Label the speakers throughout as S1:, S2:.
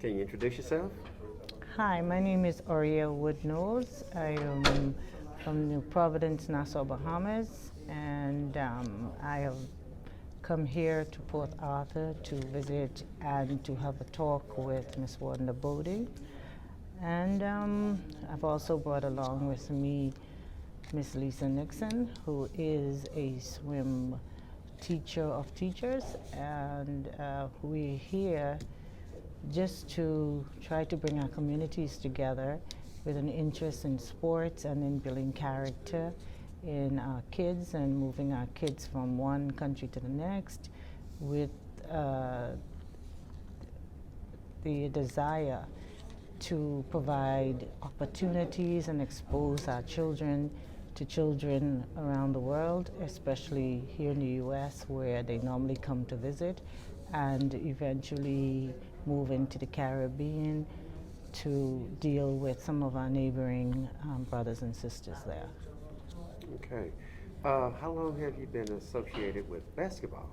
S1: Can you introduce yourself?
S2: Hi, my name is Oria Knowles. I am from New Providence, Nassau, Bahamas, and I have come here to Port Arthur to visit and to have a talk with Miss Wanda Bodie. And I've also brought along with me Miss Lisa Nixon, who is a swim teacher of teachers, and we're here just to try to bring our communities together with an interest in sports and in building character in our kids and moving our kids from one country to the next with the desire to provide opportunities and expose our children to children around the world, especially here in the U.S. where they normally come to visit, and eventually move into the Caribbean to deal with some of our neighboring brothers and sisters there.
S1: Okay. How long have you been associated with basketball?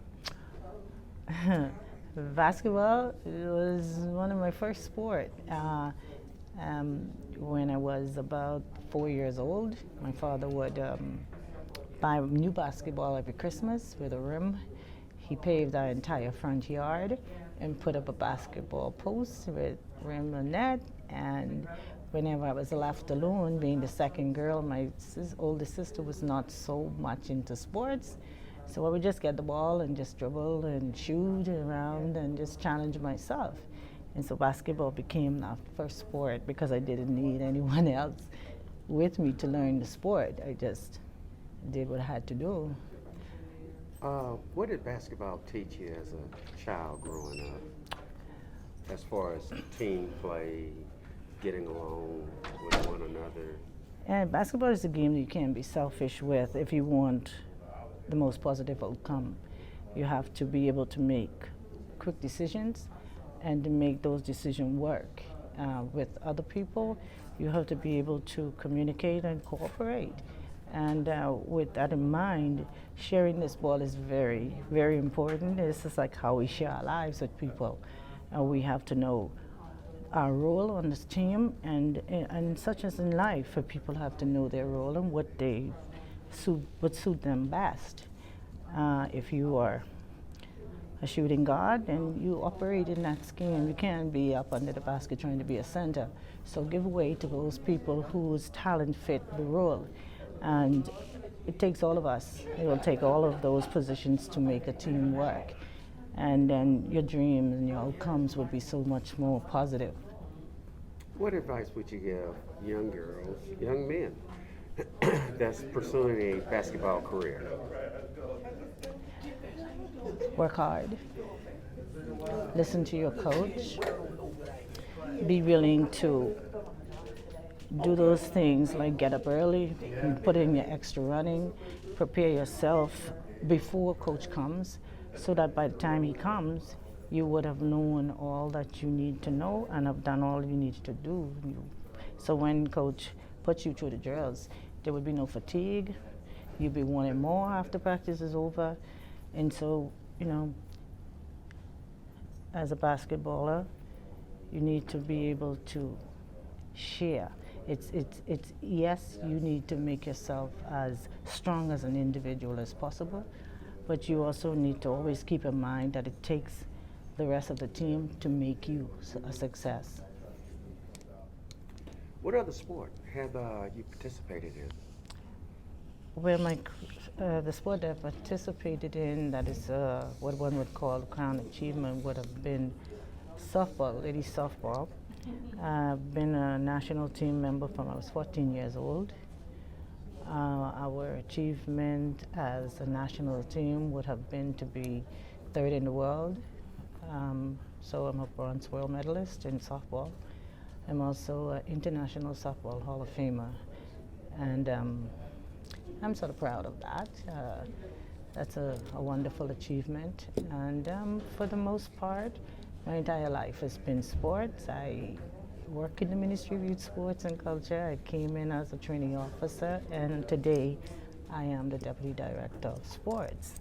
S2: Basketball was one of my first sport. When I was about 4 years old, my father would buy a new basketball every Christmas with a rim. He paved our entire front yard and put up a basketball post with rim and net. And whenever I was left alone, being the second girl, my older sister was not so much into sports. So I would just get the ball and just dribble and shoot around and just challenge myself. And so basketball became our first sport because I didn't need anyone else with me to learn the sport. I just did what I had to do.
S1: What did basketball teach you as a child growing up, as far as team play, getting along with one another?
S2: And basketball is a game that you can't be selfish with if you want the most positive outcome. You have to be able to make quick decisions and to make those decisions work with other people. You have to be able to communicate and cooperate. And with that in mind, sharing this ball is very, very important. This is like how we share our lives with people. We have to know our role on this team, and such as in life, people have to know their role and what suit them best. If you are a shooting guard and you operate in that scheme, you can't be up under the basket trying to be a center. So give way to those people whose talent fit the role. And it takes all of us. It will take all of those positions to make a team work. And then your dreams and your outcomes will be so much more positive.
S1: What advice would you give young girls, young men that's pursuing a basketball career?
S2: Work hard. Listen to your coach. Be willing to do those things like get up early, put in your extra running, prepare yourself before coach comes so that by the time he comes, you would have known all that you need to know and have done all you need to do. So when coach puts you through the drills, there would be no fatigue. You'd be wanting more after practice is over. And so, as a basketballer, you need to be able to share. It's yes, you need to make yourself as strong as an individual as possible, but you also need to always keep in mind that it takes the rest of the team to make you a success.
S1: What other sport have you participated in?
S2: Well, the sport that I participated in, that is what one would call crown achievement, would have been softball, ladies softball. I've been a national team member from I was 14 years old. Our achievement as a national team would have been to be third in the world. So I'm a bronze world medalist in softball. I'm also an International Softball Hall of Famer. And I'm sort of proud of that. That's a wonderful achievement. And for the most part, my entire life has been sports. I work in the Ministry of Youth, Sports and Culture. I came in as a training officer, and today I am the Deputy Director of Sports.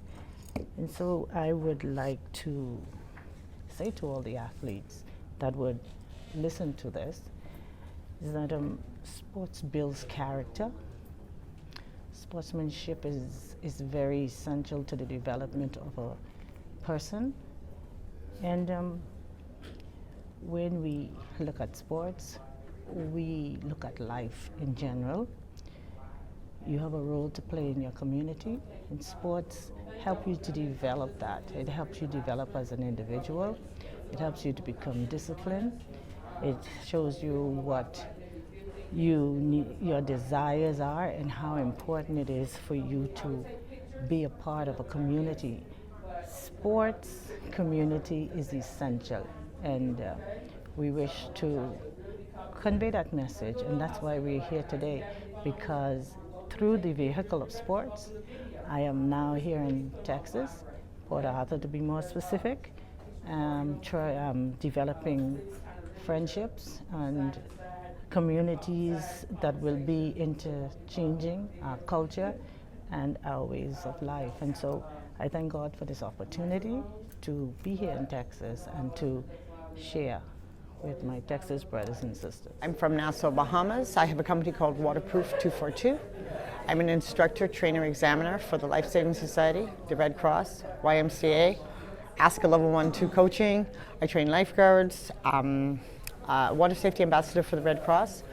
S2: And so I would like to say to all the athletes that would listen to this, is that sports builds character. Sportsmanship is very essential to the development of a person. And when we look at sports, we look at life in general. You have a role to play in your community, and sports help you to develop that. It helps you develop as an individual. It helps you to become disciplined. It shows you what your desires are and how important it is for you to be a part of a community. Sports community is essential, and we wish to convey that message, and that's why we're here today, because through the vehicle of sports, I am now here in Texas, Port Arthur to be more specific, developing friendships and communities that will be interchanging our culture and our ways of life. And so I thank God for this opportunity to be here in Texas and to share with my Texas brothers and sisters.
S3: I'm from Nassau, Bahamas. I have a company called Waterproof 242. I'm an instructor, trainer, examiner for the Life Saving Society, the Red Cross, YMCA, ASCA Level 1-2 coaching. I train lifeguards, water safety ambassador for the Red Cross.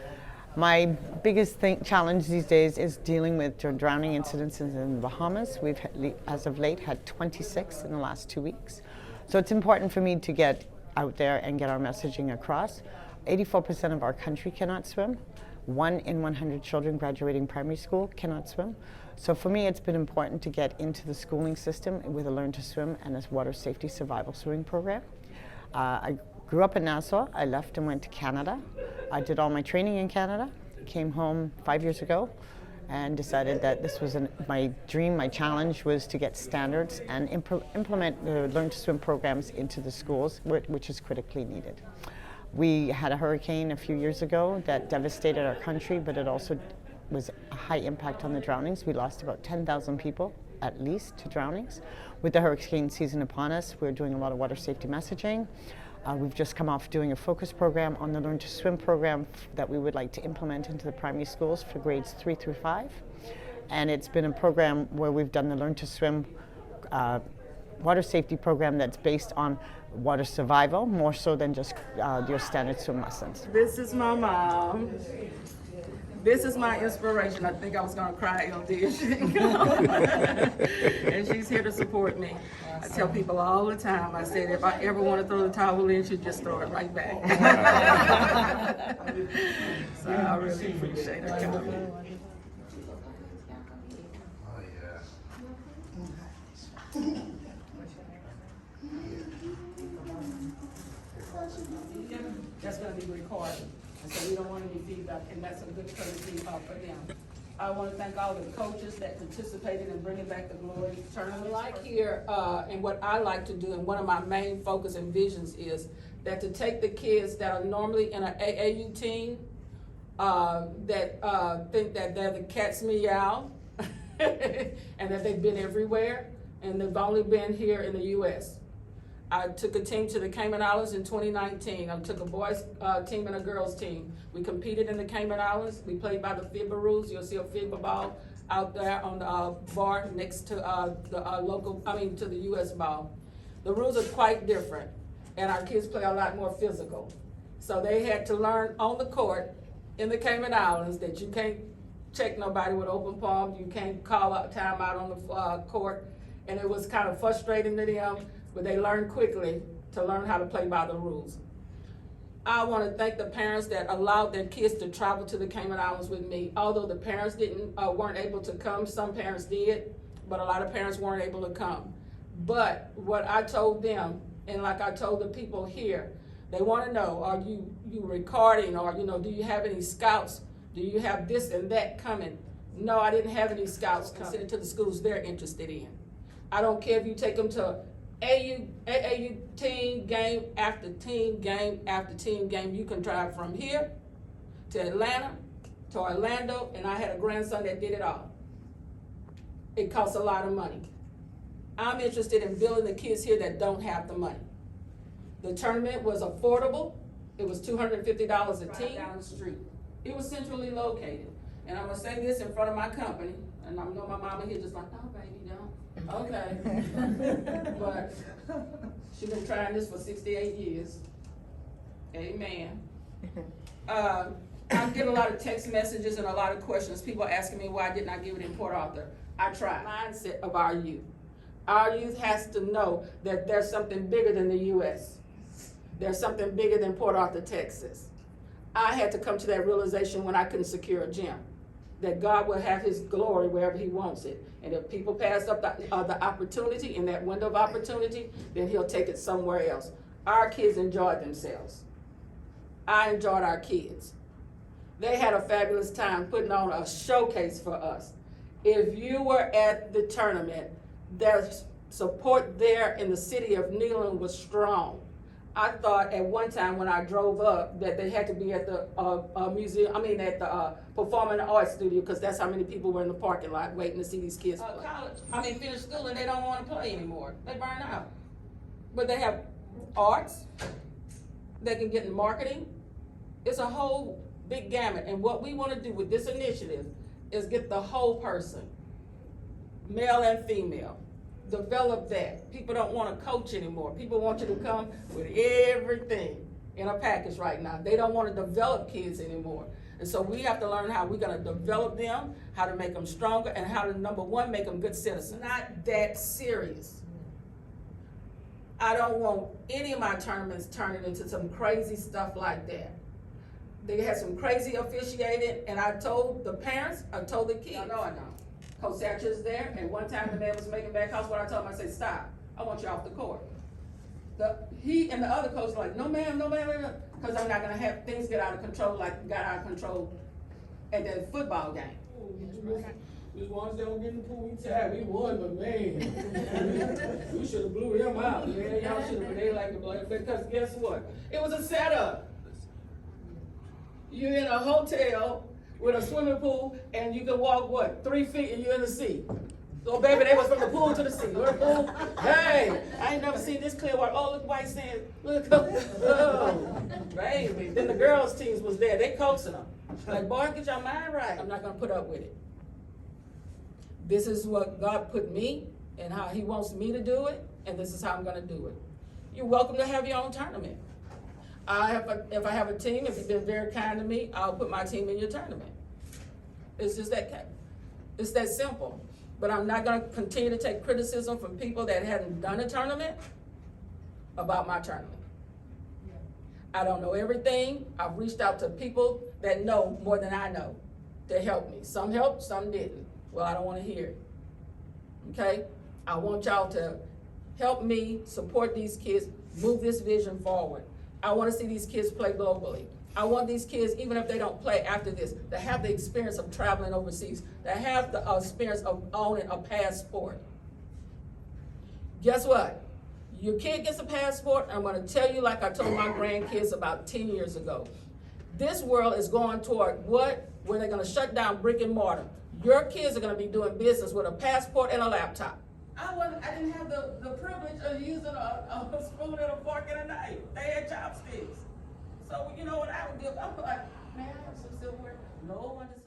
S3: My biggest challenge these days is dealing with drowning incidents in the Bahamas. We've, as of late, had 26 in the last 2 weeks. So it's important for me to get out there and get our messaging across. 84% of our country cannot swim. 1 in 100 children graduating primary school cannot swim. So for me, it's been important to get into the schooling system with a Learn to Swim and a water safety survival swimming program. I grew up in Nassau. I left and went to Canada. I did all my training in Canada, came home 5 years ago, and decided that this was my dream, my challenge was to get standards and implement the Learn to Swim programs into the schools, which is critically needed. We had a hurricane a few years ago that devastated our country, but it also was a high impact on the drownings. We lost about 10,000 people, at least, to drownings. With the hurricane season upon us, we're doing a lot of water safety messaging. We've just come off doing a focus program on the Learn to Swim program that we would like to implement into the primary schools for grades 3 through 5. And it's been a program where we've done the Learn to Swim water safety program that's based on water survival, more so than just your standard swim lessons.
S4: This is my mom. This is my inspiration. I think I was going to cry, LD, if she didn't come. And she's here to support me. I tell people all the time, I said, if I ever want to throw the towel in, she'd just throw it right back. So I really appreciate her coming. That's going to be recorded. And so we don't want any feedback, and that's a good courtesy for them. I want to thank all the coaches that participated in bringing back the glory tournament. Like here, and what I like to do, and one of my main focus and visions is that to take the kids that are normally in an AAU team, that think that they're the cat's meow, and that they've been everywhere, and they've only been here in the U.S. I took a team to the Cayman Islands in 2019. I took a boys team and a girls team. We competed in the Cayman Islands. We played by the FIBA rules. You'll see a FIBA ball out there on the bar next to to the U.S. ball. The rules are quite different, and our kids play a lot more physical. So they had to learn on the court in the Cayman Islands that you can't check nobody with open palms. You can't call out timeout on the court, and it was kind of frustrating to them. But they learned quickly to learn how to play by the rules. I want to thank the parents that allowed their kids to travel to the Cayman Islands with me. Although the parents weren't able to come, some parents did, but a lot of parents weren't able to come. But what I told them, and like I told the people here, they want to know, are you recording, or do you have any scouts? Do you have this and that coming? No, I didn't have any scouts coming to the schools they're interested in. I don't care if you take them to AAU team game after team game after team game. You can drive from here to Atlanta to Orlando, and I had a grandson that did it all. It costs a lot of money. I'm interested in building the kids here that don't have the money. The tournament was affordable. It was $250 a team down the street. It was centrally located. And I'm gonna say this in front of my company, and I know my mama here just like, oh baby, don't. Okay. But she's been trying this for 68 years. Amen. I get a lot of text messages and a lot of questions. People asking me why didn't I give it in Port Arthur. I tried. Mindset of our youth. Our youth has to know that there's something bigger than the U.S. There's something bigger than Port Arthur, Texas. I had to come to that realization when I couldn't secure a gym, that God will have his glory wherever he wants it. And if people pass up the opportunity, in that window of opportunity, then he'll take it somewhere else. Our kids enjoyed themselves. I enjoyed our kids. They had a fabulous time putting on a showcase for us. If you were at the tournament, their support there in the city of Neyland was strong. I thought at one time when I drove up that they had to be at the at the Performing Arts Studio, because that's how many people were in the parking lot waiting to see these kids play. Finish school and they don't want to play anymore. They burn out. But they have arts. They can get in marketing. It's a whole big gamut. And what we want to do with this initiative is get the whole person, male and female. Develop that. People don't want to coach anymore. People want you to come with everything in a package right now. They don't want to develop kids anymore. And so we have to learn how we're going to develop them, how to make them stronger, and how to, number one, make them good citizens. Not that serious. I don't want any of my tournaments turning into some crazy stuff like that. They had some crazy officiating, and I told the parents, I told the kids. I know. Coach Satcher's there, and one time the man was making back house, what I told him, I said, stop, I want you off the court. He and the other coach were like, no ma'am, because I'm not gonna have things get out of control like got out of control at that football game.
S5: As long as they don't get in the pool, we tired. We won, but man, we should have blew him out.
S4: Yeah, y'all should have, they like the blood, because guess what? It was a setup. You're in a hotel with a swimming pool, and you can walk, 3 feet, and you're in the sea. So, baby, they was from the pool to the sea. Pool. Hey, I ain't never seen this clear water. Oh, look, white sand. Look, oh, baby. Then the girls' teams was there. They coaxing them. Like, boy, get your mind right. I'm not going to put up with it. This is what God put me, and how he wants me to do it, and this is how I'm going to do it. You're welcome to have your own tournament. If I have a team, if you've been very kind to me, I'll put my team in your tournament. It's just it's that simple. But I'm not gonna continue to take criticism from people that hadn't done a tournament about my tournament. I don't know everything. I've reached out to people that know more than I know to help me. Some helped, some didn't. Well, I don't wanna hear it, okay? I want y'all to help me support these kids, move this vision forward. I want to see these kids play globally. I want these kids, even if they don't play after this, to have the experience of traveling overseas, to have the experience of owning a passport. Guess what? Your kid gets a passport, I'm going to tell you like I told my grandkids about 10 years ago. This world is going toward what? Where they're going to shut down brick and mortar. Your kids are going to be doing business with a passport and a laptop. I didn't have the privilege of using a spoon and a fork and a knife. They had chopsticks. So you know what I would do? I'm like, man, I have some silverware. No one is